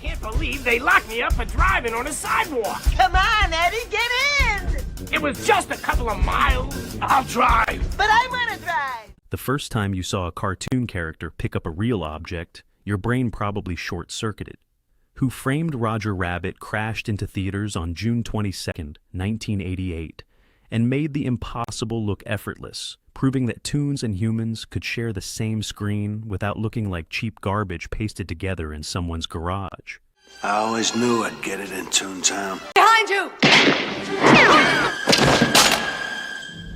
can't believe they locked me up for driving on a sidewalk. Come on, Eddie, get in! It was just a couple of miles. I'll drive. But I want to drive! The first time you saw a cartoon character pick up a real object, your brain probably short-circuited. Who Framed Roger Rabbit crashed into theaters on June 22, 1988, and made the impossible look effortless, proving that toons and humans could share the same screen without looking like cheap garbage pasted together in someone's garage. I always knew I'd get it in Toontown. Behind you!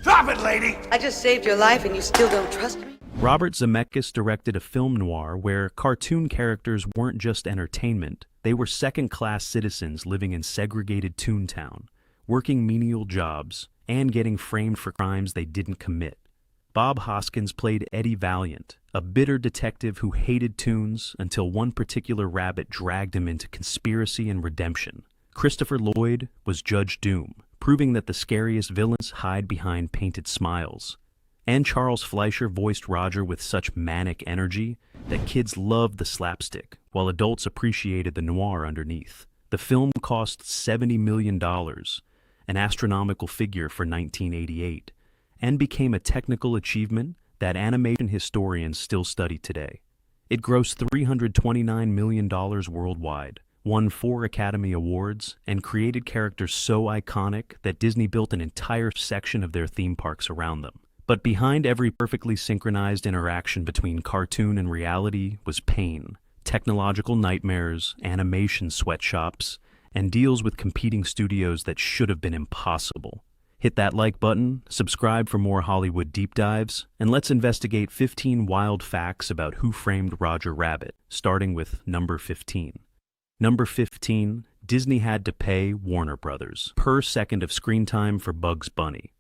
Drop it, lady! I just saved your life and you still don't trust me? Robert Zemeckis directed a film noir where cartoon characters weren't just entertainment, they were second-class citizens living in segregated Toontown, working menial jobs, and getting framed for crimes they didn't commit. Bob Hoskins played Eddie Valiant, a bitter detective who hated toons until one particular rabbit dragged him into conspiracy and redemption. Christopher Lloyd was Judge Doom, proving that the scariest villains hide behind painted smiles. And Charles Fleischer voiced Roger with such manic energy that kids loved the slapstick, while adults appreciated the noir underneath. The film cost $70 million, an astronomical figure for 1988, and became a technical achievement that animation historians still study today. It grossed $329 million worldwide, won 4 Academy Awards, and created characters so iconic that Disney built an entire section of their theme parks around them. But behind every perfectly synchronized interaction between cartoon and reality was pain, technological nightmares, animation sweatshops, and deals with competing studios that should have been impossible. Hit that like button, subscribe for more Hollywood deep dives, and let's investigate 15 wild facts about Who Framed Roger Rabbit, starting with number 15. Number 15, Disney had to pay Warner Brothers per second of screen time for Bugs Bunny.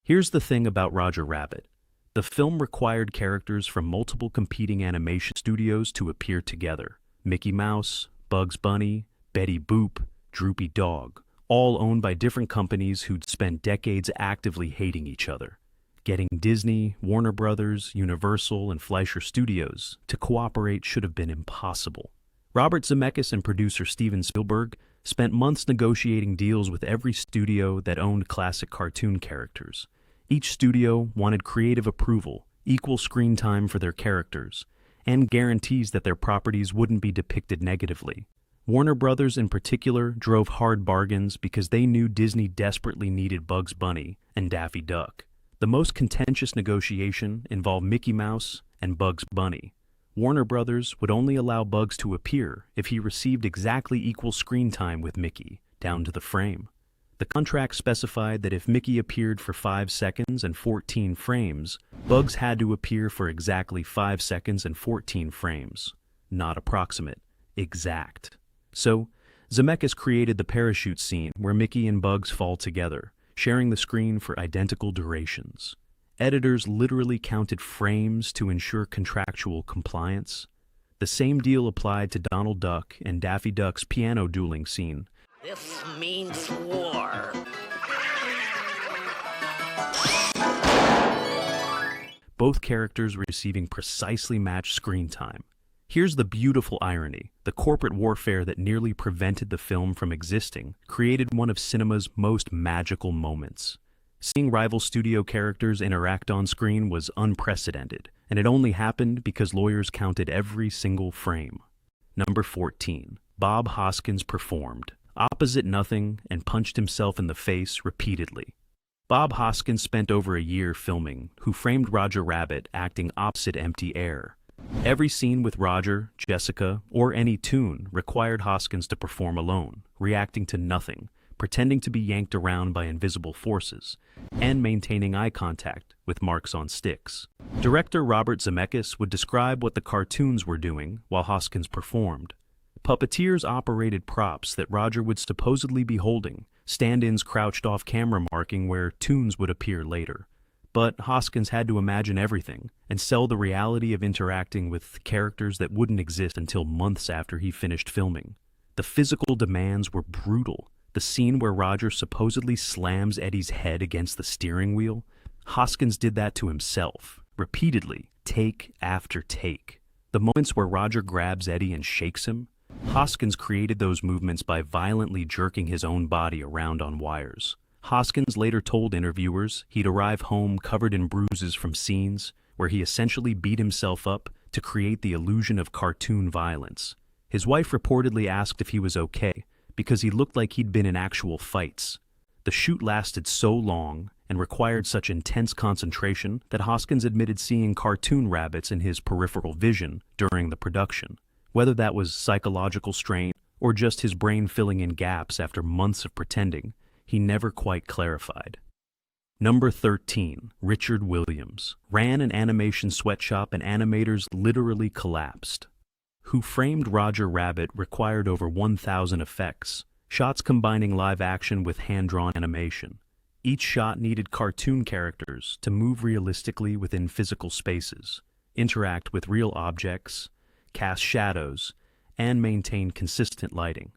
Here's the thing about Roger Rabbit. The film required characters from multiple competing animation studios to appear together. Mickey Mouse, Bugs Bunny, Betty Boop, Droopy Dog, all owned by different companies who'd spent decades actively hating each other. Getting Disney, Warner Brothers, Universal, and Fleischer Studios to cooperate should have been impossible. Robert Zemeckis and producer Steven Spielberg spent months negotiating deals with every studio that owned classic cartoon characters. Each studio wanted creative approval, equal screen time for their characters, and guarantees that their properties wouldn't be depicted negatively. Warner Brothers in particular drove hard bargains because they knew Disney desperately needed Bugs Bunny and Daffy Duck. The most contentious negotiation involved Mickey Mouse and Bugs Bunny. Warner Brothers would only allow Bugs to appear if he received exactly equal screen time with Mickey, down to the frame. The contract specified that if Mickey appeared for 5 seconds and 14 frames, Bugs had to appear for exactly 5 seconds and 14 frames. Not approximate, exact. So, Zemeckis created the parachute scene where Mickey and Bugs fall together, sharing the screen for identical durations. Editors literally counted frames to ensure contractual compliance. The same deal applied to Donald Duck and Daffy Duck's piano dueling scene. This means war. Both characters receiving precisely matched screen time. Here's the beautiful irony. The corporate warfare that nearly prevented the film from existing created one of cinema's most magical moments. Seeing rival studio characters interact on screen was unprecedented, and it only happened because lawyers counted every single frame. Number 14. Bob Hoskins performed opposite nothing and punched himself in the face repeatedly. Bob Hoskins spent over a year filming Who Framed Roger Rabbit acting opposite empty air. Every scene with Roger, Jessica, or any toon required Hoskins to perform alone, reacting to nothing, pretending to be yanked around by invisible forces, and maintaining eye contact with marks on sticks. Director Robert Zemeckis would describe what the cartoons were doing while Hoskins performed. Puppeteers operated props that Roger would supposedly be holding, stand-ins crouched off camera marking where toons would appear later. But Hoskins had to imagine everything and sell the reality of interacting with characters that wouldn't exist until months after he finished filming. The physical demands were brutal. The scene where Roger supposedly slams Eddie's head against the steering wheel, Hoskins did that to himself, repeatedly, take after take. The moments where Roger grabs Eddie and shakes him, Hoskins created those movements by violently jerking his own body around on wires. Hoskins later told interviewers he'd arrive home covered in bruises from scenes where he essentially beat himself up to create the illusion of cartoon violence. His wife reportedly asked if he was okay, because he looked like he'd been in actual fights. The shoot lasted so long and required such intense concentration that Hoskins admitted seeing cartoon rabbits in his peripheral vision during the production. Whether that was psychological strain or just his brain filling in gaps after months of pretending, he never quite clarified. Number 13, Richard Williams, ran an animation sweatshop and animators literally collapsed. Who Framed Roger Rabbit required over 1,000 effects, shots combining live action with hand-drawn animation. Each shot needed cartoon characters to move realistically within physical spaces, interact with real objects, cast shadows, and maintain consistent lighting.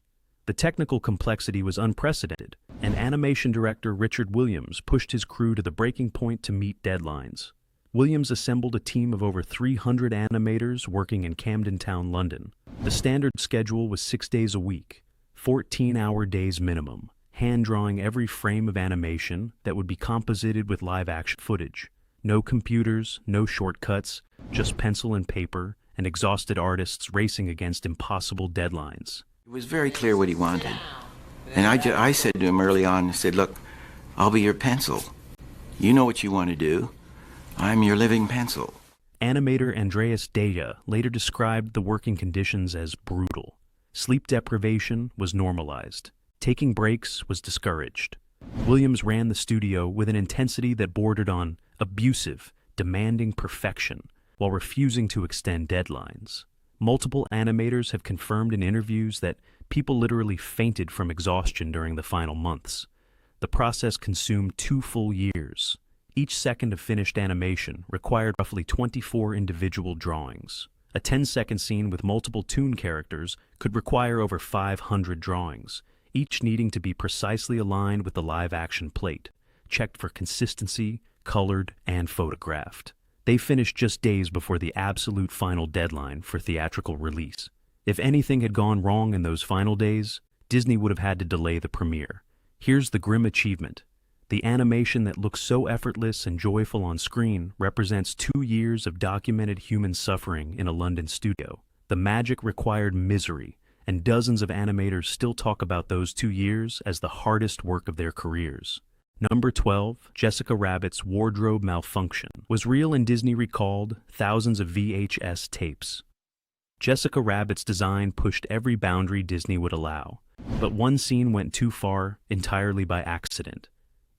The technical complexity was unprecedented, and animation director Richard Williams pushed his crew to the breaking point to meet deadlines. Williams assembled a team of over 300 animators working in Camden Town, London. The standard schedule was 6 days a week, 14-hour days minimum, hand-drawing every frame of animation that would be composited with live-action footage. No computers, no shortcuts, just pencil and paper, and exhausted artists racing against impossible deadlines. It was very clear what he wanted. And I said to him early on, I said, look, I'll be your pencil. You know what you want to do. I'm your living pencil. Animator Andreas Deja later described the working conditions as brutal. Sleep deprivation was normalized. Taking breaks was discouraged. Williams ran the studio with an intensity that bordered on abusive, demanding perfection, while refusing to extend deadlines. Multiple animators have confirmed in interviews that people literally fainted from exhaustion during the final months. The process consumed 2 full years. Each second of finished animation required roughly 24 individual drawings. A 10-second scene with multiple toon characters could require over 500 drawings, each needing to be precisely aligned with the live-action plate, checked for consistency, colored, and photographed. They finished just days before the absolute final deadline for theatrical release. If anything had gone wrong in those final days, Disney would have had to delay the premiere. Here's the grim achievement. The animation that looks so effortless and joyful on screen represents 2 years of documented human suffering in a London studio. The magic required misery, and dozens of animators still talk about those 2 years as the hardest work of their careers. Number 12, Jessica Rabbit's wardrobe malfunction was real, and Disney recalled thousands of VHS tapes. Jessica Rabbit's design pushed every boundary Disney would allow, but one scene went too far entirely by accident.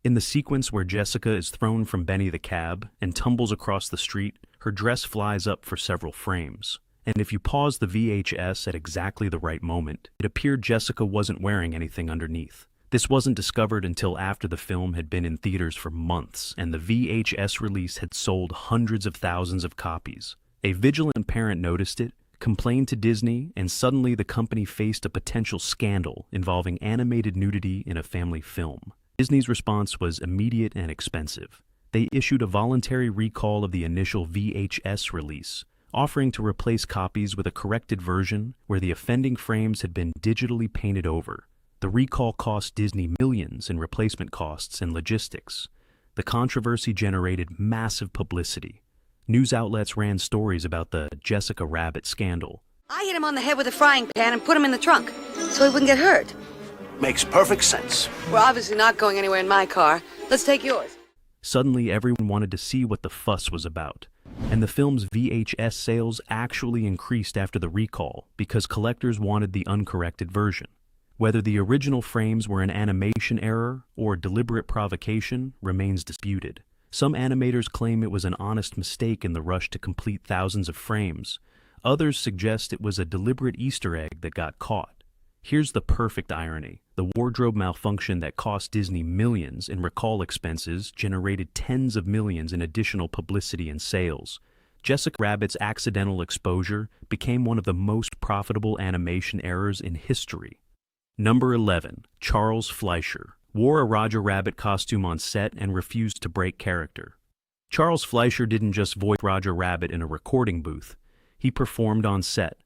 In the sequence where Jessica is thrown from Benny the Cab and tumbles across the street, her dress flies up for several frames. And if you pause the VHS at exactly the right moment, it appeared Jessica wasn't wearing anything underneath. This wasn't discovered until after the film had been in theaters for months, and the VHS release had sold hundreds of thousands of copies. A vigilant parent noticed it, complained to Disney, and suddenly the company faced a potential scandal involving animated nudity in a family film. Disney's response was immediate and expensive. They issued a voluntary recall of the initial VHS release, offering to replace copies with a corrected version where the offending frames had been digitally painted over. The recall cost Disney millions in replacement costs and logistics. The controversy generated massive publicity. News outlets ran stories about the Jessica Rabbit scandal. I hit him on the head with a frying pan and put him in the trunk so he wouldn't get hurt. Makes perfect sense. We're obviously not going anywhere in my car. Let's take yours. Suddenly, everyone wanted to see what the fuss was about. And the film's VHS sales actually increased after the recall because collectors wanted the uncorrected version. Whether the original frames were an animation error or deliberate provocation remains disputed. Some animators claim it was an honest mistake in the rush to complete thousands of frames. Others suggest it was a deliberate Easter egg that got caught. Here's the perfect irony. The wardrobe malfunction that cost Disney millions in recall expenses generated tens of millions in additional publicity and sales. Jessica Rabbit's accidental exposure became one of the most profitable animation errors in history. Number 11, Charles Fleischer, wore a Roger Rabbit costume on set and refused to break character. Charles Fleischer didn't just voice Roger Rabbit in a recording booth. He performed on set,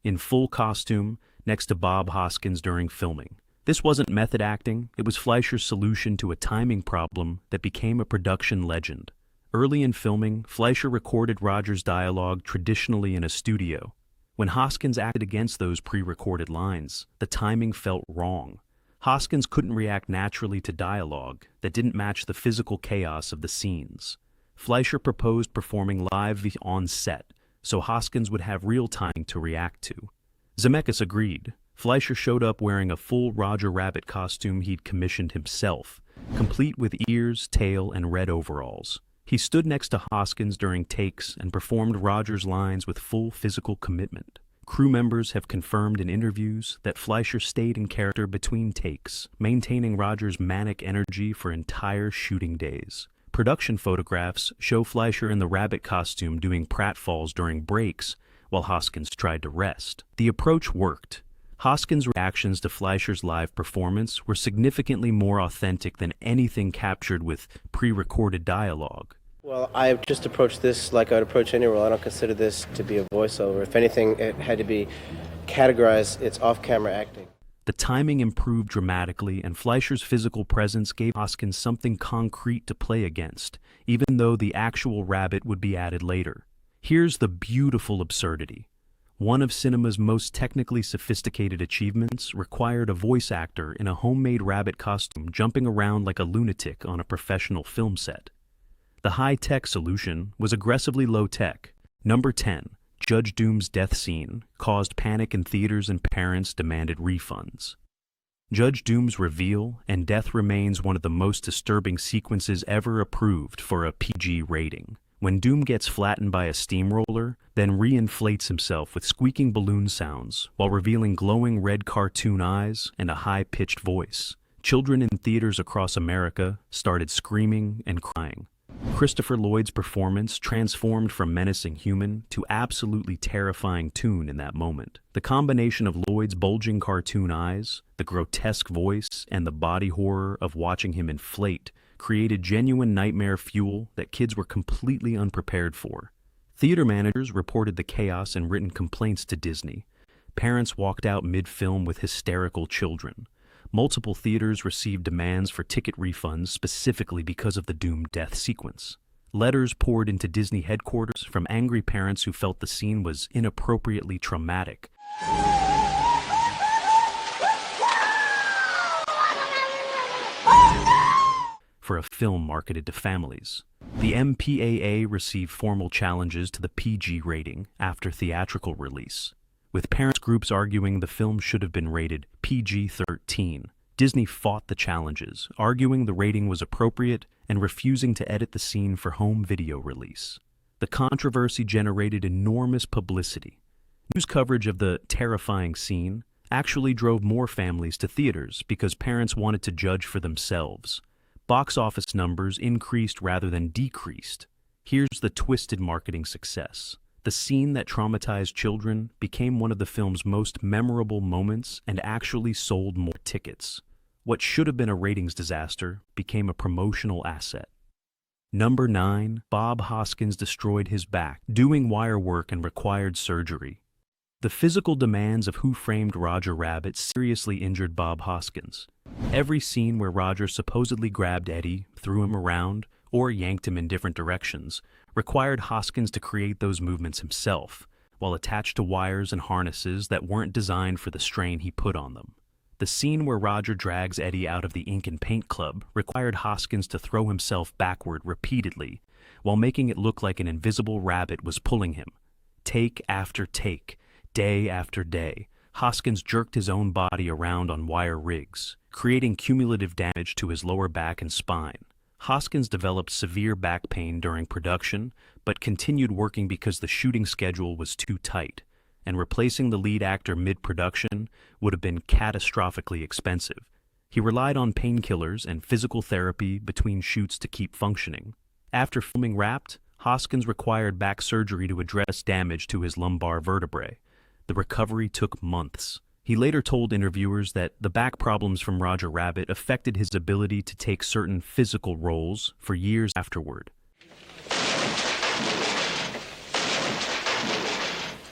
in full costume, next to Bob Hoskins during filming. This wasn't method acting, it was Fleischer's solution to a timing problem that became a production legend. Early in filming, Fleischer recorded Rogers' dialogue traditionally in a studio. When Hoskins acted against those pre-recorded lines, the timing felt wrong. Hoskins couldn't react naturally to dialogue that didn't match the physical chaos of the scenes. Fleischer proposed performing live on set, so Hoskins would have real time to react to. Zemeckis agreed. Fleischer showed up wearing a full Roger Rabbit costume he'd commissioned himself, complete with ears, tail, and red overalls. He stood next to Hoskins during takes and performed Roger's lines with full physical commitment. Crew members have confirmed in interviews that Fleischer stayed in character between takes, maintaining Roger's manic energy for entire shooting days. Production photographs show Fleischer in the rabbit costume doing pratfalls during breaks while Hoskins tried to rest. The approach worked. Hoskins' reactions to Fleischer's live performance were significantly more authentic than anything captured with pre-recorded dialogue. Well, I just approached this like I would approach any role. I don't consider this to be a voiceover. If anything, it had to be categorized, it's off-camera acting. The timing improved dramatically, and Fleischer's physical presence gave Hoskins something concrete to play against, even though the actual rabbit would be added later. Here's the beautiful absurdity. One of cinema's most technically sophisticated achievements required a voice actor in a homemade rabbit costume jumping around like a lunatic on a professional film set. The high-tech solution was aggressively low-tech. Number 10, Judge Doom's death scene caused panic in theaters and parents demanded refunds. Judge Doom's reveal and death remains one of the most disturbing sequences ever approved for a PG rating. When Doom gets flattened by a steamroller, then re-inflates himself with squeaking balloon sounds while revealing glowing red cartoon eyes and a high-pitched voice, children in theaters across America started screaming and crying. Christopher Lloyd's performance transformed from menacing human to absolutely terrifying toon in that moment. The combination of Lloyd's bulging cartoon eyes, the grotesque voice, and the body horror of watching him inflate created genuine nightmare fuel that kids were completely unprepared for. Theater managers reported the chaos and written complaints to Disney. Parents walked out mid-film with hysterical children. Multiple theaters received demands for ticket refunds specifically because of the Doom death sequence. Letters poured into Disney headquarters from angry parents who felt the scene was inappropriately traumatic. For a film marketed to families. The MPAA received formal challenges to the PG rating after theatrical release, with parents groups arguing the film should have been rated PG-13. Disney fought the challenges, arguing the rating was appropriate and refusing to edit the scene for home video release. The controversy generated enormous publicity. News coverage of the terrifying scene actually drove more families to theaters because parents wanted to judge for themselves. Box office numbers increased rather than decreased. Here's the twisted marketing success. The scene that traumatized children became one of the film's most memorable moments and actually sold more tickets. What should have been a ratings disaster became a promotional asset. Number 9, Bob Hoskins destroyed his back, doing wire work and required surgery. The physical demands of Who Framed Roger Rabbit seriously injured Bob Hoskins. Every scene where Roger supposedly grabbed Eddie, threw him around, or yanked him in different directions required Hoskins to create those movements himself, while attached to wires and harnesses that weren't designed for the strain he put on them. The scene where Roger drags Eddie out of the ink and paint club required Hoskins to throw himself backward repeatedly, while making it look like an invisible rabbit was pulling him. Take after take, day after day, Hoskins jerked his own body around on wire rigs, creating cumulative damage to his lower back and spine. Hoskins developed severe back pain during production, but continued working because the shooting schedule was too tight, and replacing the lead actor mid-production would have been catastrophically expensive. He relied on painkillers and physical therapy between shoots to keep functioning. After filming wrapped, Hoskins required back surgery to address damage to his lumbar vertebrae. The recovery took months. He later told interviewers that the back problems from Roger Rabbit affected his ability to take certain physical roles for years afterward.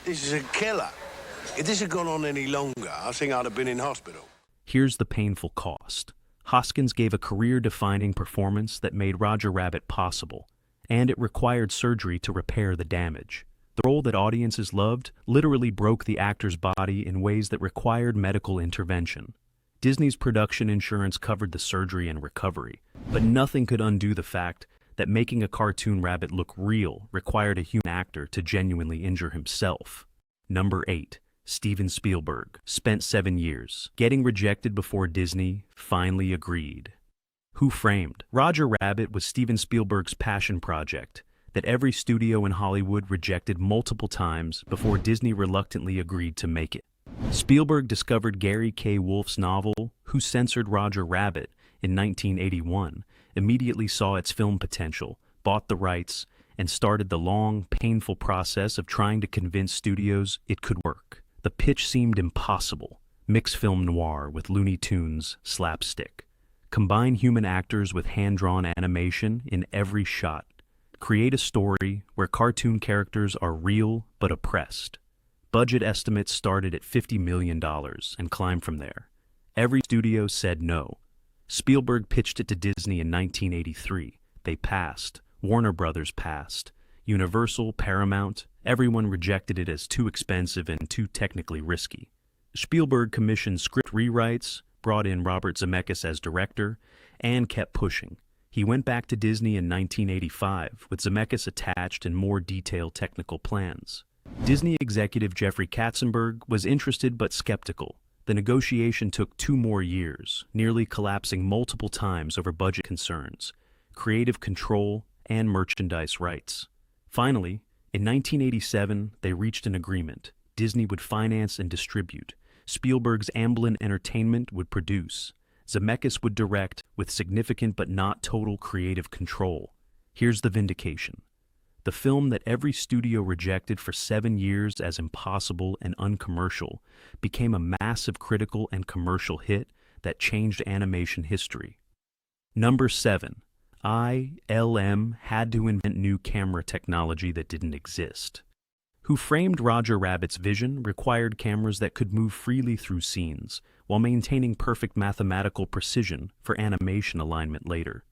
This is a killer. If this had gone on any longer, I think I'd have been in hospital. Here's the painful cost. Hoskins gave a career-defining performance that made Roger Rabbit possible, and it required surgery to repair the damage. The role that audiences loved literally broke the actor's body in ways that required medical intervention. Disney's production insurance covered the surgery and recovery, but nothing could undo the fact that making a cartoon rabbit look real required a human actor to genuinely injure himself. Number 8. Steven Spielberg spent 7 years. Getting rejected before Disney finally agreed. Who Framed Roger Rabbit was Steven Spielberg's passion project that every studio in Hollywood rejected multiple times before Disney reluctantly agreed to make it. Spielberg discovered Gary K. Wolfe's novel, Who Censored Roger Rabbit, in 1981, immediately saw its film potential, bought the rights, and started the long, painful process of trying to convince studios it could work. The pitch seemed impossible. Mix film noir with Looney Tunes slapstick. Combine human actors with hand-drawn animation in every shot. Create a story where cartoon characters are real but oppressed. Budget estimates started at $50 million and climbed from there. Every studio said no. Spielberg pitched it to Disney in 1983. They passed. Warner Brothers passed. Universal, Paramount, everyone rejected it as too expensive and too technically risky. Spielberg commissioned script rewrites, brought in Robert Zemeckis as director, and kept pushing. He went back to Disney in 1985 with Zemeckis attached and more detailed technical plans. Disney executive Jeffrey Katzenberg was interested but skeptical. The negotiation took 2 more years, nearly collapsing multiple times over budget concerns, creative control, and merchandise rights. Finally, in 1987, they reached an agreement. Disney would finance and distribute. Spielberg's Amblin Entertainment would produce. Zemeckis would direct with significant but not total creative control. Here's the vindication. The film that every studio rejected for 7 years as impossible and uncommercial became a massive critical and commercial hit that changed animation history. Number 7. ILM had to invent new camera technology that didn't exist. Who Framed Roger Rabbit's vision required cameras that could move freely through scenes while maintaining perfect mathematical precision for animation alignment later.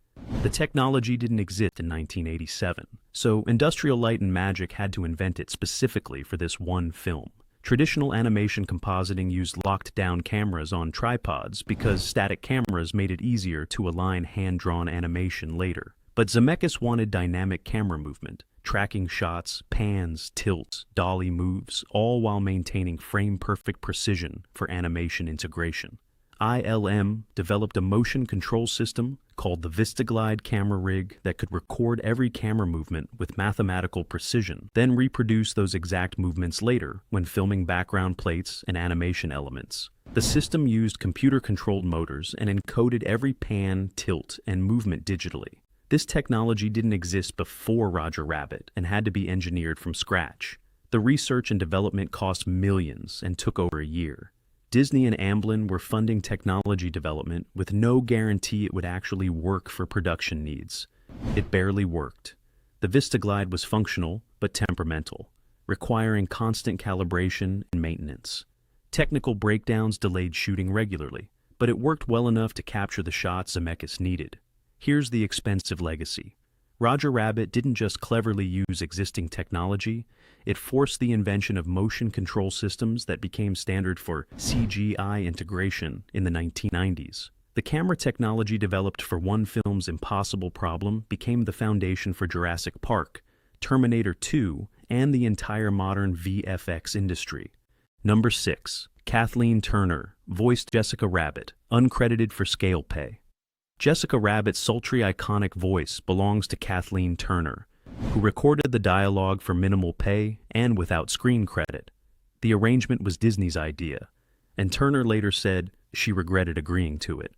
The technology didn't exist in 1987, so Industrial Light and Magic had to invent it specifically for this one film. Traditional animation compositing used locked-down cameras on tripods because static cameras made it easier to align hand-drawn animation later. But Zemeckis wanted dynamic camera movement, tracking shots, pans, tilts, dolly moves, all while maintaining frame-perfect precision for animation integration. ILM developed a motion control system called the VistaGlide camera rig that could record every camera movement with mathematical precision, then reproduce those exact movements later when filming background plates and animation elements. The system used computer-controlled motors and encoded every pan, tilt, and movement digitally. This technology didn't exist before Roger Rabbit and had to be engineered from scratch. The research and development cost millions and took over a year. Disney and Amblin were funding technology development with no guarantee it would actually work for production needs. It barely worked. The VistaGlide was functional but temperamental, requiring constant calibration and maintenance. Technical breakdowns delayed shooting regularly, but it worked well enough to capture the shots Zemeckis needed. Here's the expensive legacy. Roger Rabbit didn't just cleverly use existing technology, it forced the invention of motion control systems that became standard for CGI integration in the 1990s. The camera technology developed for one film's impossible problem became the foundation for Jurassic Park, Terminator 2, and the entire modern VFX industry. Number 6. Kathleen Turner, voiced Jessica Rabbit, uncredited for scale pay. Jessica Rabbit's sultry, iconic voice belongs to Kathleen Turner, who recorded the dialogue for minimal pay and without screen credit. The arrangement was Disney's idea, and Turner later said she regretted agreeing to it.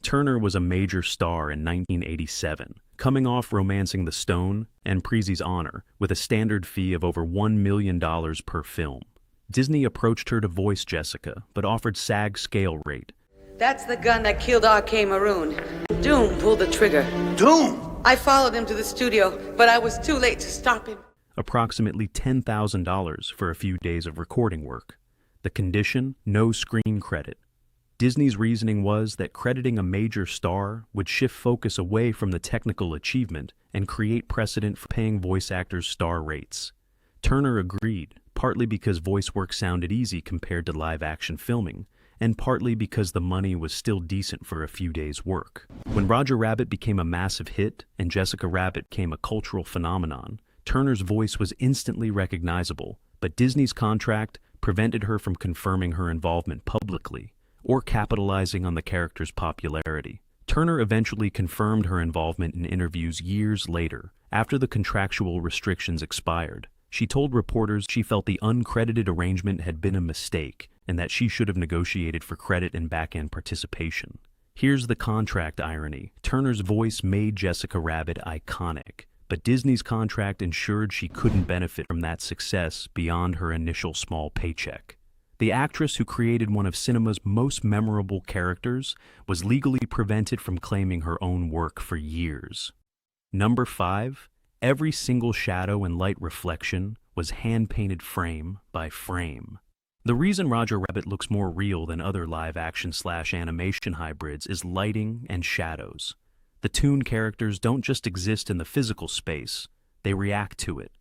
Turner was a major star in 1987, coming off Romancing the Stone and Preezy's Honor with a standard fee of over $1 million per film. Disney approached her to voice Jessica, but offered SAG scale rate. That's the gun that killed R.K. Maroon. Doom pulled the trigger. Doom! I followed him to the studio, but I was too late to stop him. Approximately $10,000 for a few days of recording work. The condition, no screen credit. Disney's reasoning was that crediting a major star would shift focus away from the technical achievement and create precedent for paying voice actors star rates. Turner agreed, partly because voice work sounded easy compared to live-action filming, and partly because the money was still decent for a few days' work. When Roger Rabbit became a massive hit and Jessica Rabbit became a cultural phenomenon, Turner's voice was instantly recognizable, but Disney's contract prevented her from confirming her involvement publicly or capitalizing on the character's popularity. Turner eventually confirmed her involvement in interviews years later, after the contractual restrictions expired. She told reporters she felt the uncredited arrangement had been a mistake and that she should have negotiated for credit and back-end participation. Here's the contract irony. Turner's voice made Jessica Rabbit iconic, but Disney's contract ensured she couldn't benefit from that success beyond her initial small paycheck. The actress who created one of cinema's most memorable characters was legally prevented from claiming her own work for years. Number 5. Every single shadow and light reflection was hand-painted frame by frame. The reason Roger Rabbit looks more real than other live-action/animation hybrids is lighting and shadows. The toon characters don't just exist in the physical space, they react to it.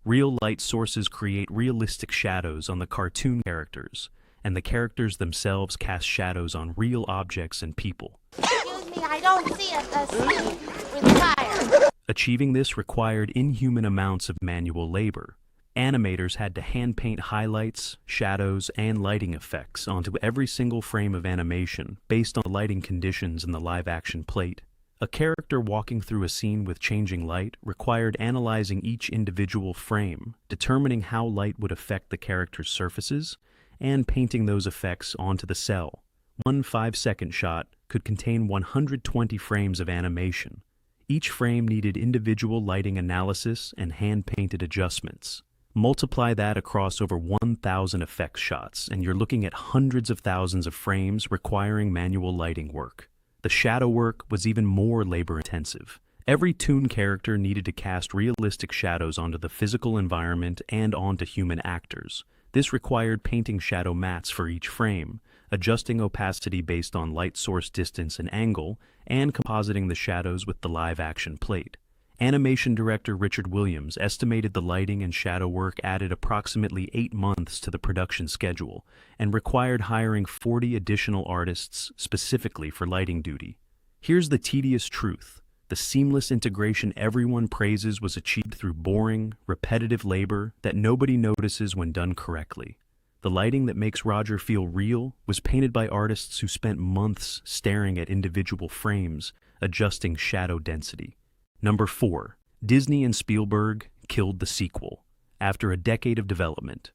Real light sources create realistic shadows on the cartoon characters, and the characters themselves cast shadows on real objects and people. Excuse me, I don't see a scene with fire. Achieving this required inhuman amounts of manual labor. Animators had to hand-paint highlights, shadows, and lighting effects onto every single frame of animation based on the lighting conditions in the live-action plate. A character walking through a scene with changing light required analyzing each individual frame, determining how light would affect the character's surfaces, and painting those effects onto the cell. One 5-second shot could contain 120 frames of animation. Each frame needed individual lighting analysis and hand-painted adjustments. Multiply that across over 1,000 effects shots, and you're looking at hundreds of thousands of frames requiring manual lighting work. The shadow work was even more labor-intensive. Every toon character needed to cast realistic shadows onto the physical environment and onto human actors. This required painting shadow mats for each frame, adjusting opacity based on light source distance and angle, and compositing the shadows with the live-action plate. Animation director Richard Williams estimated the lighting and shadow work added approximately 8 months to the production schedule and required hiring 40 additional artists specifically for lighting duty. Here's the tedious truth. The seamless integration everyone praises was achieved through boring, repetitive labor that nobody notices when done correctly. The lighting that makes Roger feel real was painted by artists who spent months staring at individual frames, adjusting shadow density. Number 4. Disney and Spielberg killed the sequel. After a decade of development,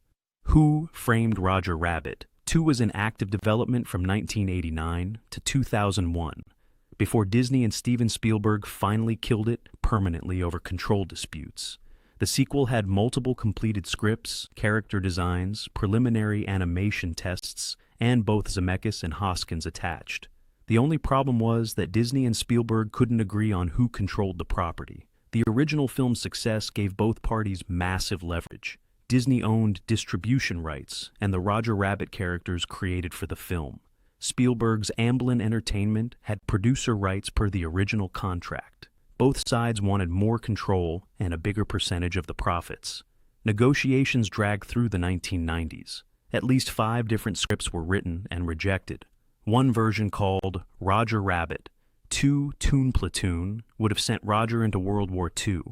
Who Framed Roger Rabbit? 2 was in active development from 1989 to 2001, before Disney and Steven Spielberg finally killed it permanently over control disputes. The sequel had multiple completed scripts, character designs, preliminary animation tests, and both Zemeckis and Hoskins attached. The only problem was that Disney and Spielberg couldn't agree on who controlled the property. The original film's success gave both parties massive leverage. Disney owned distribution rights and the Roger Rabbit characters created for the film. Spielberg's Amblin Entertainment had producer rights per the original contract. Both sides wanted more control and a bigger percentage of the profits. Negotiations dragged through the 1990s. At least 5 different scripts were written and rejected. One version called Roger Rabbit, 2 Toon Platoon, would have sent Roger into World War II.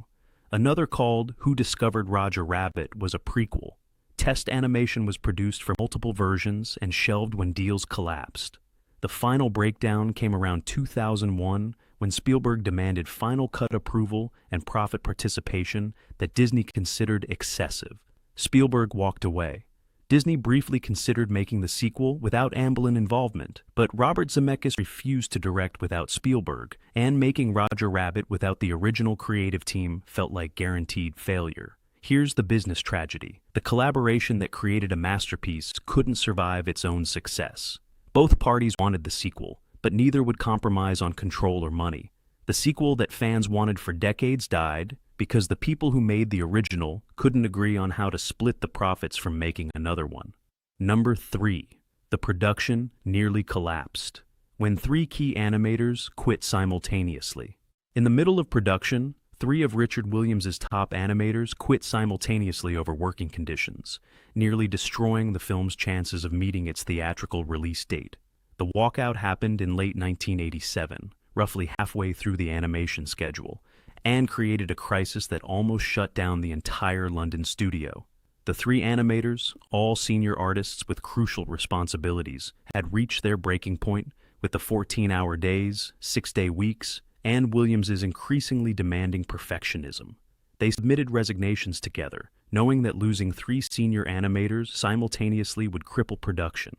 Another called Who Discovered Roger Rabbit was a prequel. Test animation was produced for multiple versions and shelved when deals collapsed. The final breakdown came around 2001 when Spielberg demanded final cut approval and profit participation that Disney considered excessive. Spielberg walked away. Disney briefly considered making the sequel without Amblin involvement, but Robert Zemeckis refused to direct without Spielberg, and making Roger Rabbit without the original creative team felt like guaranteed failure. Here's the business tragedy. The collaboration that created a masterpiece couldn't survive its own success. Both parties wanted the sequel, but neither would compromise on control or money. The sequel that fans wanted for decades died, because the people who made the original couldn't agree on how to split the profits from making another one. Number 3. The production nearly collapsed when 3 key animators quit simultaneously. In the middle of production, 3 of Richard Williams' top animators quit simultaneously over working conditions, nearly destroying the film's chances of meeting its theatrical release date. The walkout happened in late 1987, roughly halfway through the animation schedule, and created a crisis that almost shut down the entire London studio. The 3 animators, all senior artists with crucial responsibilities, had reached their breaking point with the 14-hour days, 6-day weeks, and Williams's increasingly demanding perfectionism. They submitted resignations together, knowing that losing 3 senior animators simultaneously would cripple production.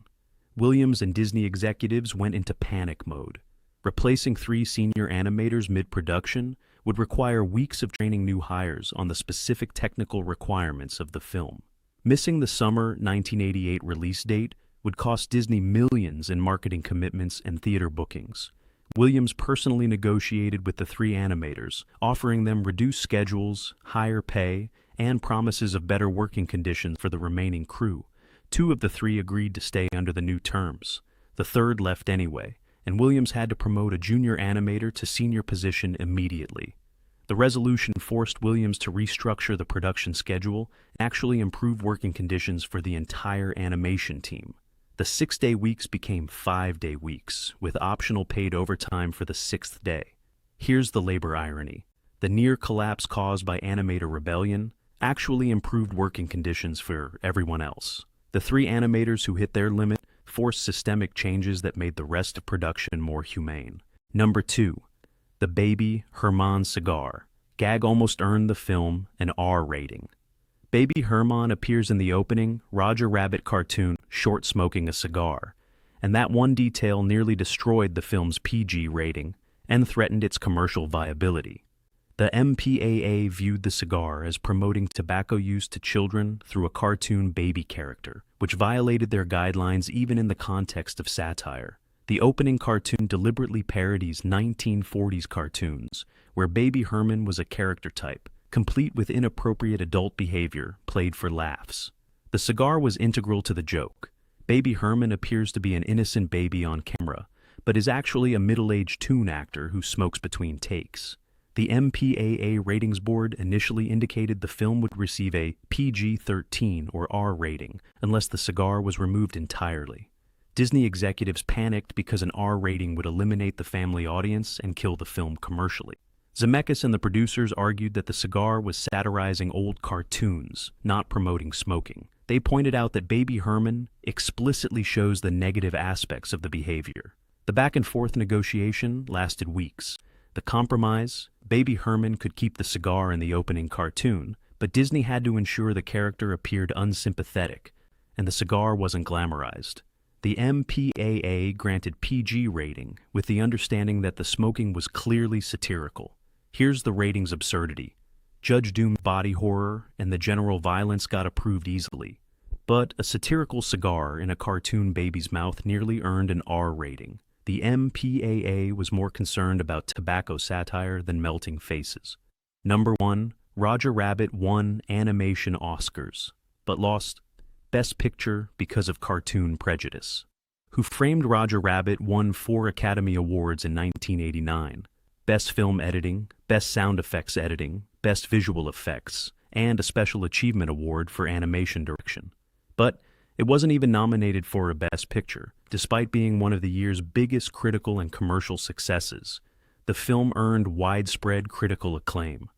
Williams and Disney executives went into panic mode. Replacing 3 senior animators mid-production would require weeks of training new hires on the specific technical requirements of the film. Missing the summer 1988 release date would cost Disney millions in marketing commitments and theater bookings. Williams personally negotiated with the 3 animators, offering them reduced schedules, higher pay, and promises of better working conditions for the remaining crew. 2 of the 3 agreed to stay under the new terms. The 3rd left anyway, and Williams had to promote a junior animator to senior position immediately. The resolution forced Williams to restructure the production schedule and actually improve working conditions for the entire animation team. The 6-day weeks became 5-day weeks, with optional paid overtime for the 6th day. Here's the labor irony. The near collapse caused by animator rebellion actually improved working conditions for everyone else. The 3 animators who hit their limit forced systemic changes that made the rest of production more humane. Number 2. The Baby Herman cigar. Gag almost earned the film an R rating. Baby Herman appears in the opening Roger Rabbit cartoon short smoking a cigar, and that one detail nearly destroyed the film's PG rating and threatened its commercial viability. The MPAA viewed the cigar as promoting tobacco use to children through a cartoon baby character, which violated their guidelines even in the context of satire. The opening cartoon deliberately parodies 1940s cartoons, where Baby Herman was a character type, complete with inappropriate adult behavior played for laughs. The cigar was integral to the joke. Baby Herman appears to be an innocent baby on camera, but is actually a middle-aged toon actor who smokes between takes. The MPAA ratings board initially indicated the film would receive a PG-13 or R rating unless the cigar was removed entirely. Disney executives panicked because an R rating would eliminate the family audience and kill the film commercially. Zemeckis and the producers argued that the cigar was satirizing old cartoons, not promoting smoking. They pointed out that Baby Herman explicitly shows the negative aspects of the behavior. The back-and-forth negotiation lasted weeks. The compromise: Baby Herman could keep the cigar in the opening cartoon, but Disney had to ensure the character appeared unsympathetic, and the cigar wasn't glamorized. The MPAA granted PG rating, with the understanding that the smoking was clearly satirical. Here's the rating's absurdity. Judge Doom's body horror and the general violence got approved easily, but a satirical cigar in a cartoon baby's mouth nearly earned an R rating. The MPAA was more concerned about tobacco satire than melting faces. Number 1, Roger Rabbit won animation Oscars, but lost Best Picture because of cartoon prejudice. Who Framed Roger Rabbit won 4 Academy Awards in 1989. Best Film Editing, Best Sound Effects Editing, Best Visual Effects, and a Special Achievement Award for Animation Direction. But it wasn't even nominated for a Best Picture, despite being one of the year's biggest critical and commercial successes. The film earned widespread critical acclaim.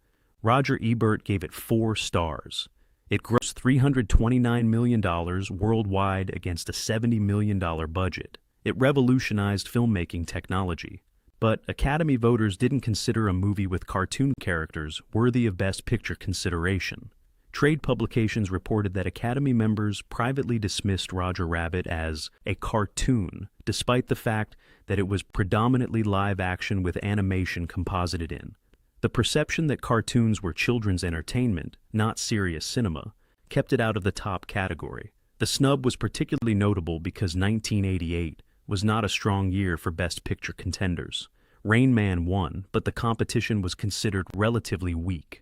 Roger Ebert gave it 4 stars. It grossed $329 million worldwide against a $70 million budget. It revolutionized filmmaking technology. But Academy voters didn't consider a movie with cartoon characters worthy of Best Picture consideration. Trade publications reported that Academy members privately dismissed Roger Rabbit as a cartoon, despite the fact that it was predominantly live action with animation composited in. The perception that cartoons were children's entertainment, not serious cinema, kept it out of the top category. The snub was particularly notable because 1988 was not a strong year for Best Picture contenders. Rain Man won, but the competition was considered relatively weak.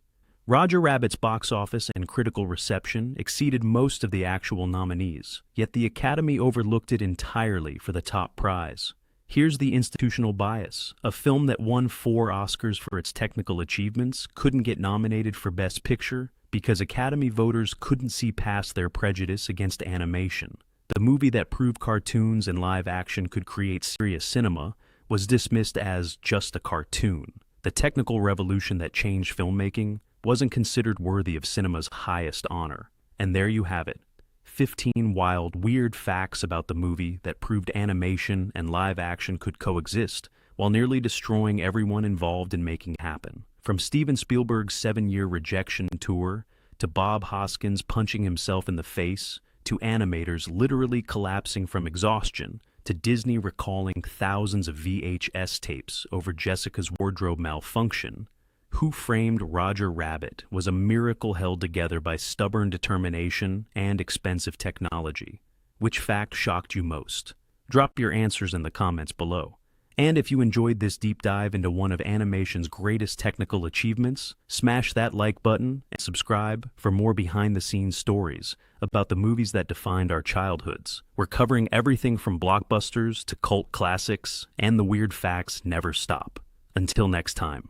Roger Rabbit's box office and critical reception exceeded most of the actual nominees, yet the Academy overlooked it entirely for the top prize. Here's the institutional bias. A film that won 4 Oscars for its technical achievements couldn't get nominated for Best Picture because Academy voters couldn't see past their prejudice against animation. The movie that proved cartoons and live action could create serious cinema was dismissed as just a cartoon. The technical revolution that changed filmmaking wasn't considered worthy of cinema's highest honor. And there you have it. 15 wild, weird facts about the movie that proved animation and live action could coexist while nearly destroying everyone involved in making it happen. From Steven Spielberg's 7-year rejection tour, to Bob Hoskins punching himself in the face, to animators literally collapsing from exhaustion, to Disney recalling thousands of VHS tapes over Jessica's wardrobe malfunction, Who Framed Roger Rabbit was a miracle held together by stubborn determination and expensive technology. Which fact shocked you most? Drop your answers in the comments below. And if you enjoyed this deep dive into one of animation's greatest technical achievements, smash that like button and subscribe for more behind-the-scenes stories about the movies that defined our childhoods. We're covering everything from blockbusters to cult classics, and the weird facts never stop. Until next time.